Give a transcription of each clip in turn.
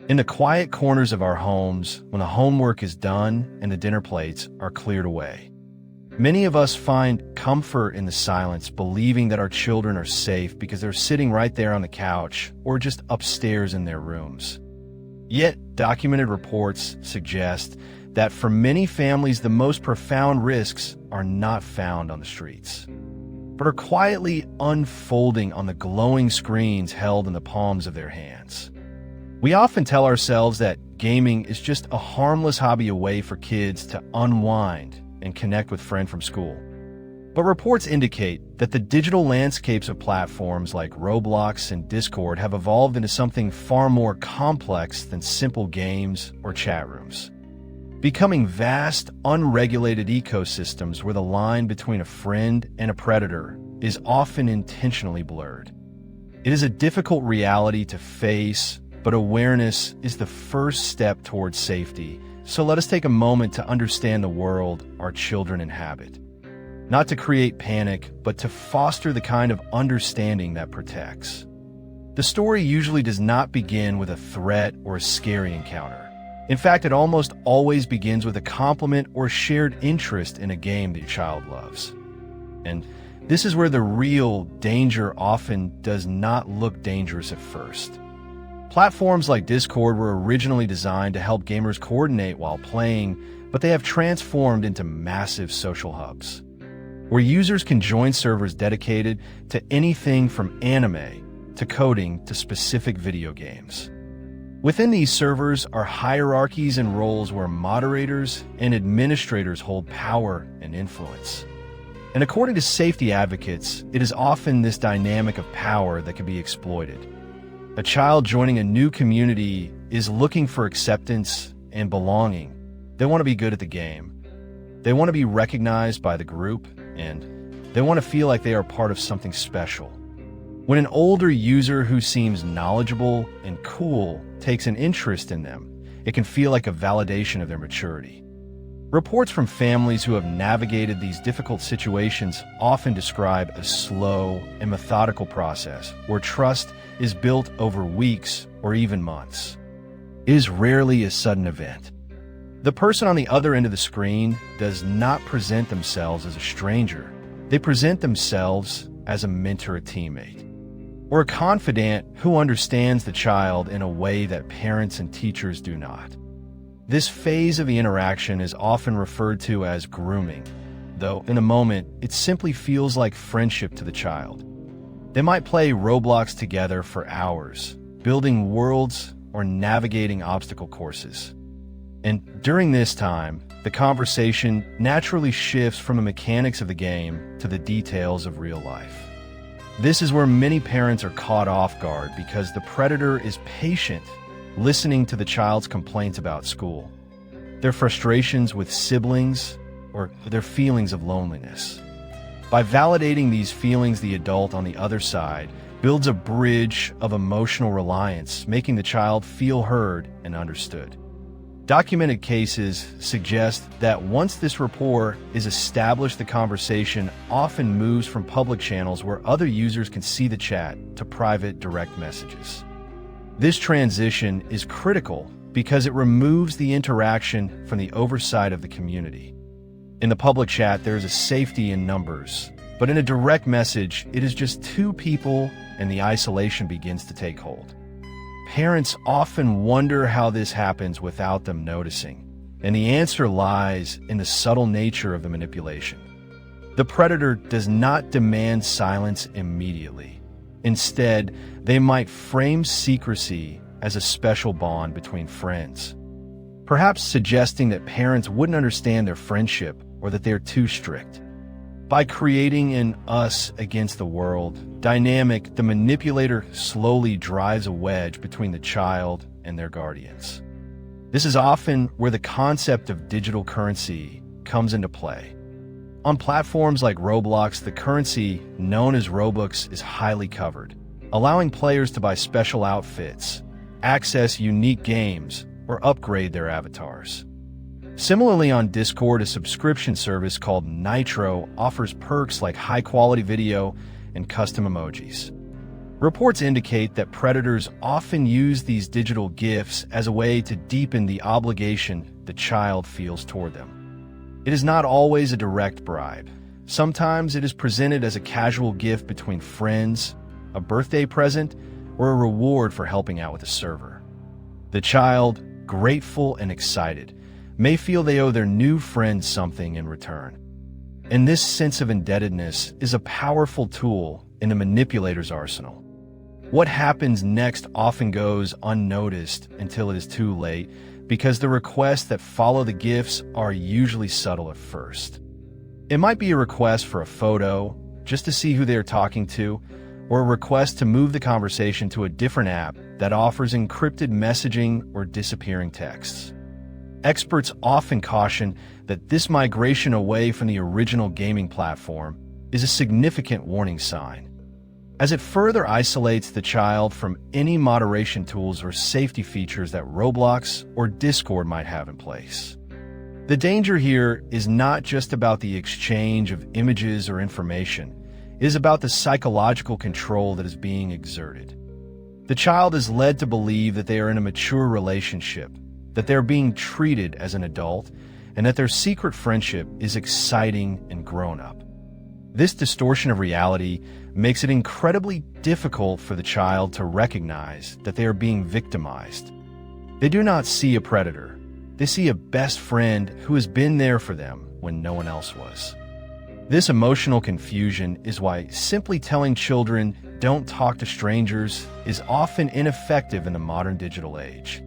In the quiet corners of our homes, when the homework is done and the dinner plates are cleared away, many of us find comfort in the silence, believing that our children are safe because they're sitting right there on the couch or just upstairs in their rooms. Yet, documented reports suggest that for many families, the most profound risks are not found on the streets, but are quietly unfolding on the glowing screens held in the palms of their hands. We often tell ourselves that gaming is just a harmless hobby away for kids to unwind and connect with friends from school. But reports indicate that the digital landscapes of platforms like Roblox and Discord have evolved into something far more complex than simple games or chat rooms, becoming vast, unregulated ecosystems where the line between a friend and a predator is often intentionally blurred. It is a difficult reality to face, but awareness is the first step towards safety. So let us take a moment to understand the world our children inhabit. Not to create panic, but to foster the kind of understanding that protects. The story usually does not begin with a threat or a scary encounter. In fact, it almost always begins with a compliment or shared interest in a game that your child loves. And this is where the real danger often does not look dangerous at first. Platforms like Discord were originally designed to help gamers coordinate while playing, but they have transformed into massive social hubs, where users can join servers dedicated to anything from anime to coding to specific video games. Within these servers are hierarchies and roles where moderators and administrators hold power and influence. And according to safety advocates, it is often this dynamic of power that can be exploited. A child joining a new community is looking for acceptance and belonging. They want to be good at the game. They want to be recognized by the group, and they want to feel like they are part of something special. When an older user who seems knowledgeable and cool takes an interest in them, it can feel like a validation of their maturity. Reports from families who have navigated these difficult situations often describe a slow and methodical process where trust is built over weeks or even months. It is rarely a sudden event. The person on the other end of the screen does not present themselves as a stranger. They present themselves as a mentor, a teammate, or a confidant who understands the child in a way that parents and teachers do not. This phase of the interaction is often referred to as grooming, though in a moment it simply feels like friendship to the child. They might play Roblox together for hours, building worlds or navigating obstacle courses. And during this time, the conversation naturally shifts from the mechanics of the game to the details of real life. This is where many parents are caught off guard because the predator is patient, listening to the child's complaints about school, their frustrations with siblings, or their feelings of loneliness. By validating these feelings, the adult on the other side builds a bridge of emotional reliance, making the child feel heard and understood. Documented cases suggest that once this rapport is established, the conversation often moves from public channels where other users can see the chat to private direct messages. This transition is critical because it removes the interaction from the oversight of the community. In the public chat, there is a safety in numbers, but in a direct message, it is just two people and the isolation begins to take hold. Parents often wonder how this happens without them noticing, and the answer lies in the subtle nature of the manipulation. The predator does not demand silence immediately. Instead, they might frame secrecy as a special bond between friends, perhaps suggesting that parents wouldn't understand their friendship or that they're too strict. By creating an us against the world dynamic, the manipulator slowly drives a wedge between the child and their guardians. This is often where the concept of digital currency comes into play. On platforms like Roblox, the currency known as Robux is highly covered, allowing players to buy special outfits, access unique games, or upgrade their avatars. Similarly, on Discord, a subscription service called Nitro offers perks like high-quality video and custom emojis. Reports indicate that predators often use these digital gifts as a way to deepen the obligation the child feels toward them. It is not always a direct bribe. Sometimes it is presented as a casual gift between friends, a birthday present, or a reward for helping out with a server. The child, grateful and excited, may feel they owe their new friend something in return. And this sense of indebtedness is a powerful tool in the manipulator's arsenal. What happens next often goes unnoticed until it is too late, because the requests that follow the gifts are usually subtle at first. It might be a request for a photo, just to see who they are talking to, or a request to move the conversation to a different app that offers encrypted messaging or disappearing texts. Experts often caution that this migration away from the original gaming platform is a significant warning sign, as it further isolates the child from any moderation tools or safety features that Roblox or Discord might have in place. The danger here is not just about the exchange of images or information. It is about the psychological control that is being exerted. The child is led to believe that they are in a mature relationship, that they are being treated as an adult, and that their secret friendship is exciting and grown-up. This distortion of reality makes it incredibly difficult for the child to recognize that they are being victimized. They do not see a predator. They see a best friend who has been there for them when no one else was. This emotional confusion is why simply telling children don't talk to strangers is often ineffective in the modern digital age.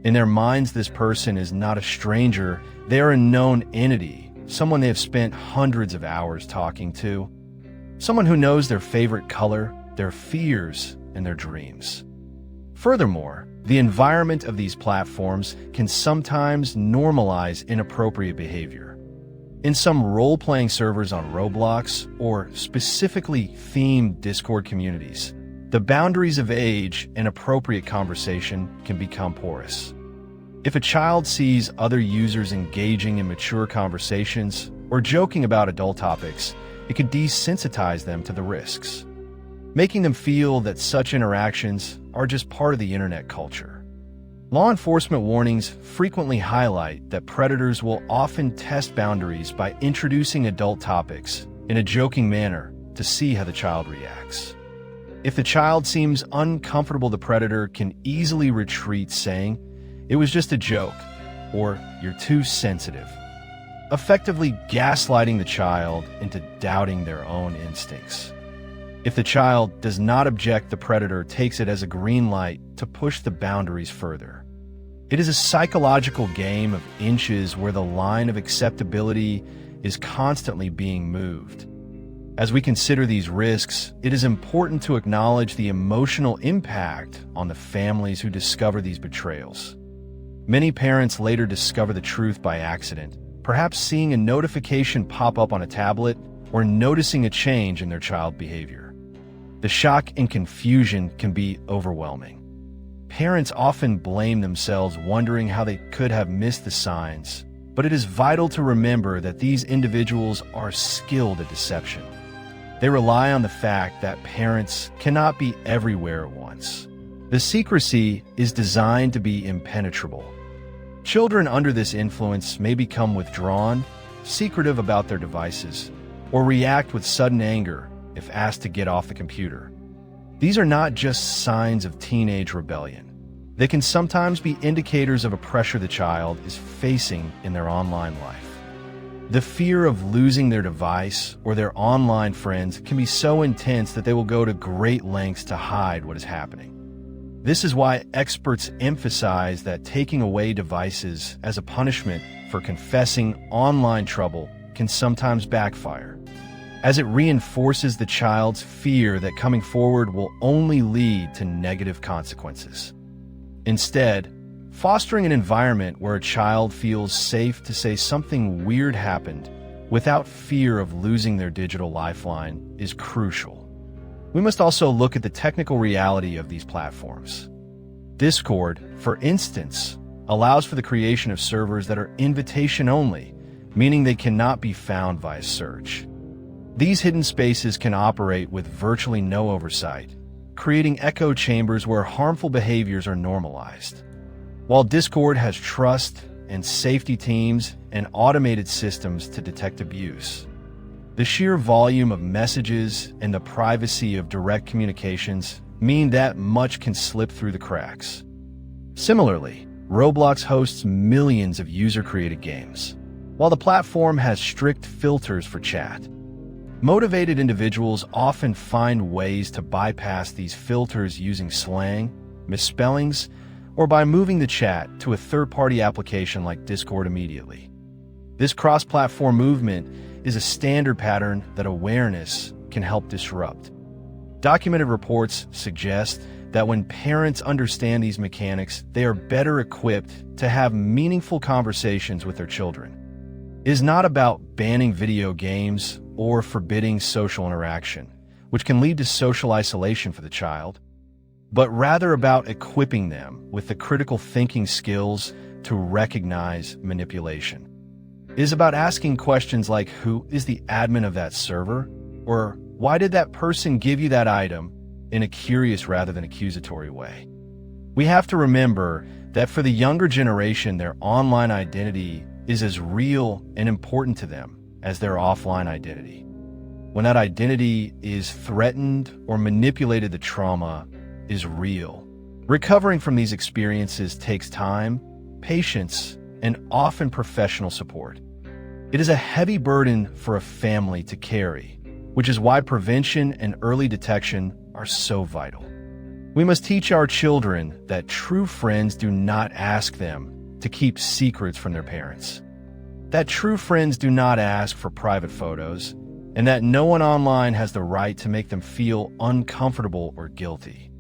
In their minds, this person is not a stranger. They are a known entity, someone they have spent hundreds of hours talking to, someone who knows their favorite color, their fears, and their dreams. Furthermore, the environment of these platforms can sometimes normalize inappropriate behavior. In some role-playing servers on Roblox or specifically themed Discord communities, the boundaries of age and appropriate conversation can become porous. If a child sees other users engaging in mature conversations or joking about adult topics, it could desensitize them to the risks, making them feel that such interactions are just part of the internet culture. Law enforcement warnings frequently highlight that predators will often test boundaries by introducing adult topics in a joking manner to see how the child reacts. If the child seems uncomfortable, the predator can easily retreat, saying, "It was just a joke," or "You're too sensitive," effectively gaslighting the child into doubting their own instincts. If the child does not object, the predator takes it as a green light to push the boundaries further. It is a psychological game of inches where the line of acceptability is constantly being moved. As we consider these risks, it is important to acknowledge the emotional impact on the families who discover these betrayals. Many parents later discover the truth by accident, perhaps seeing a notification pop up on a tablet or noticing a change in their child's behavior. The shock and confusion can be overwhelming. Parents often blame themselves, wondering how they could have missed the signs, but it is vital to remember that these individuals are skilled at deception. They rely on the fact that parents cannot be everywhere at once. The secrecy is designed to be impenetrable. Children under this influence may become withdrawn, secretive about their devices, or react with sudden anger if asked to get off the computer. These are not just signs of teenage rebellion. They can sometimes be indicators of a pressure the child is facing in their online life. The fear of losing their device or their online friends can be so intense that they will go to great lengths to hide what is happening. This is why experts emphasize that taking away devices as a punishment for confessing online trouble can sometimes backfire, as it reinforces the child's fear that coming forward will only lead to negative consequences. Instead, fostering an environment where a child feels safe to say something weird happened without fear of losing their digital lifeline is crucial. We must also look at the technical reality of these platforms. Discord, for instance, allows for the creation of servers that are invitation only, meaning they cannot be found via search. These hidden spaces can operate with virtually no oversight, creating echo chambers where harmful behaviors are normalized. While Discord has trust and safety teams and automated systems to detect abuse, the sheer volume of messages and the privacy of direct communications mean that much can slip through the cracks. Similarly, Roblox hosts millions of user-created games. While the platform has strict filters for chat, motivated individuals often find ways to bypass these filters using slang, misspellings, or by moving the chat to a third-party application like Discord immediately. This cross-platform movement is a standard pattern that awareness can help disrupt. Documented reports suggest that when parents understand these mechanics, they are better equipped to have meaningful conversations with their children. It is not about banning video games or forbidding social interaction, which can lead to social isolation for the child, but rather about equipping them with the critical thinking skills to recognize manipulation. It is about asking questions like, who is the admin of that server? Or why did that person give you that item, in a curious rather than accusatory way. We have to remember that for the younger generation, their online identity is as real and important to them as their offline identity. When that identity is threatened or manipulated, the trauma is real. Recovering from these experiences takes time, patience, and often professional support. It is a heavy burden for a family to carry, which is why prevention and early detection are so vital. We must teach our children that true friends do not ask them to keep secrets from their parents, that true friends do not ask for private photos, and that no one online has the right to make them feel uncomfortable or guilty.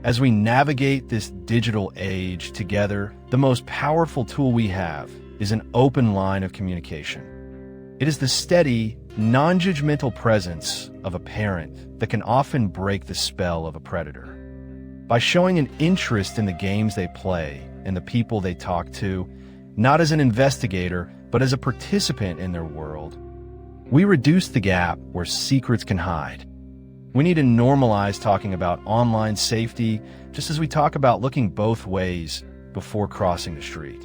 As we navigate this digital age together, the most powerful tool we have is an open line of communication. It is the steady, non-judgmental presence of a parent that can often break the spell of a predator. By showing an interest in the games they play and the people they talk to, not as an investigator, but as a participant in their world, we reduce the gap where secrets can hide. We need to normalize talking about online safety just as we talk about looking both ways before crossing the street.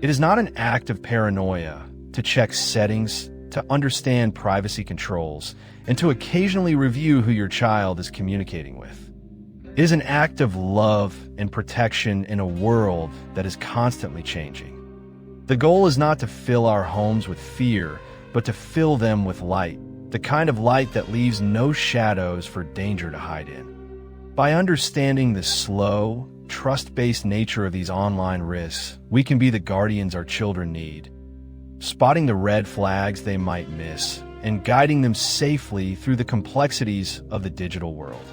It is not an act of paranoia to check settings, to understand privacy controls, and to occasionally review who your child is communicating with. It is an act of love and protection in a world that is constantly changing. The goal is not to fill our homes with fear, but to fill them with light, the kind of light that leaves no shadows for danger to hide in. By understanding the slow, trust-based nature of these online risks, we can be the guardians our children need, spotting the red flags they might miss, and guiding them safely through the complexities of the digital world.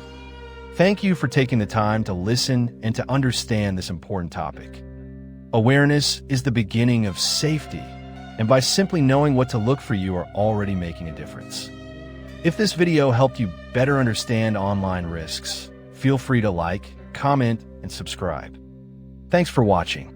Thank you for taking the time to listen and to understand this important topic. Awareness is the beginning of safety, and by simply knowing what to look for, you are already making a difference. If this video helped you better understand online risks, feel free to like, comment, and subscribe. Thanks for watching.